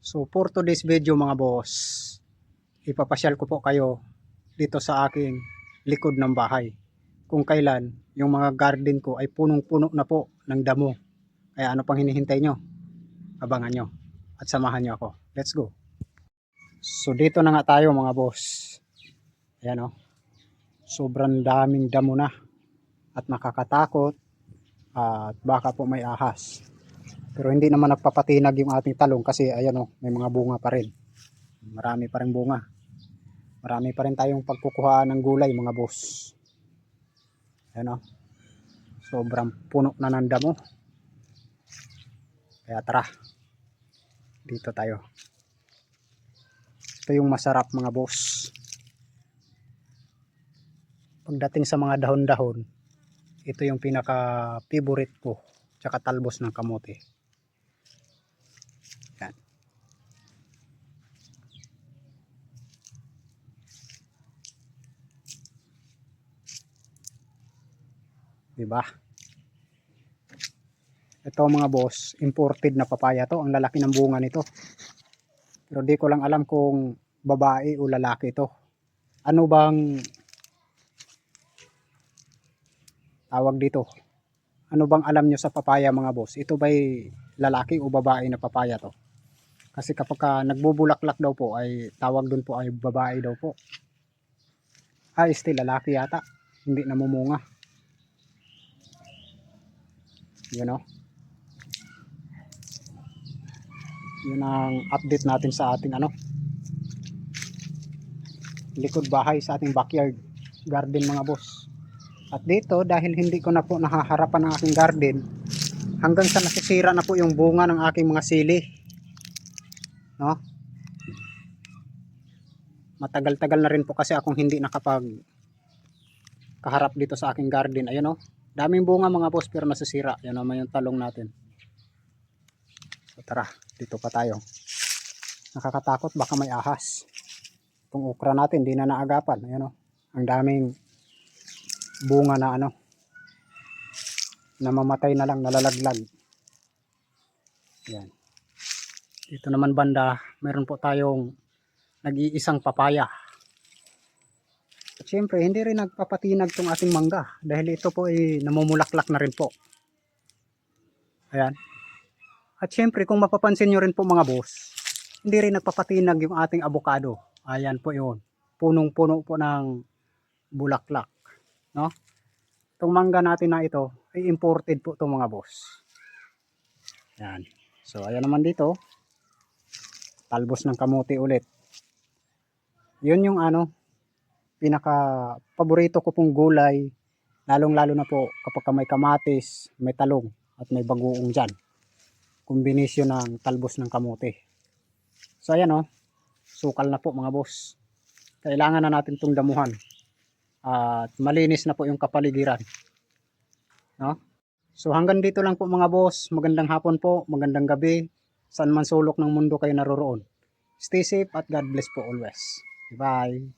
So for today's video mga boss, ipapasyal ko po kayo dito sa aking likod ng bahay. Kung kailan yung mga garden ko ay punong-puno na po ng damo. Kaya ano pang hinihintay nyo? Abangan nyo at samahan nyo ako. Let's go! So dito na nga tayo mga boss. Ayan o. Sobrang daming damo na at nakakatakot at baka po may ahas. Pero hindi naman nagpapatinag yung ating talong kasi ayan o, may mga bunga pa rin. Marami pa rin bunga. Marami pa rin tayong pagkukuhaan ng gulay mga boss. Ayan o. Sobrang puno na ng damo. Kaya tara. Dito tayo. Ito yung masarap mga boss. Pagdating sa mga dahon-dahon, ito yung pinaka favorite ko. Tsaka talbos ng kamote. Yan. Diba? Ito mga boss, imported na papaya to. Ang lalaki ng bunga nito. Pero di ko lang alam kung babae o lalaki to. Ano bang tawag dito? Ano bang alam nyo sa papaya mga boss? Ito ba'y lalaki o babae na papaya to? Kasi kapag nagbubulaklak daw po ay tawag dun po ay babae daw po. Still lalaki yata. Hindi namumunga. You know? Yun ang update natin sa ating likod bahay, sa ating backyard garden mga boss. At dito dahil hindi ko na po nahaharapan ang aking garden, hanggang sa nasisira na po yung bunga ng aking mga sili, no? Matagal-tagal na rin po kasi akong hindi nakapag kaharap dito sa aking garden. Ayun o, daming bunga mga boss pero nasisira. Yan naman yung talong natin. So tara, dito pa tayo. Nakakatakot, baka may ahas. Itong okra natin di na naagapan. Ayun o, ang daming bunga na namamatay na lang, nalalaglag. Yan. Dito naman banda, meron po tayong nag-iisang papaya. At syempre, hindi rin nagpapatinag tong ating mangga dahil ito po ay namumulaklak na rin po. Ayan. At syempre, kung mapapansin nyo rin po mga boss, hindi rin nagpapatinag yung ating avocado. Ayan po yun. Punong-puno po ng bulaklak. No? Itong mangga natin na ito ay imported po itong mga boss. Ayan. So, ayan naman dito. Talbos ng kamote ulit. Yun yung pinaka paborito ko pong gulay, lalong lalo na po kapag may kamatis, may talong at may bagoong dyan. Kombinasyon ng talbos ng kamote. So ayan sukal na po mga boss. Kailangan na natin itong damuhan at malinis na po yung kapaligiran, no? So hanggang dito lang po mga boss. Magandang hapon po, magandang gabi, saan man sulok ng mundo kayo naroroon. Stay safe at God bless po always. Bye.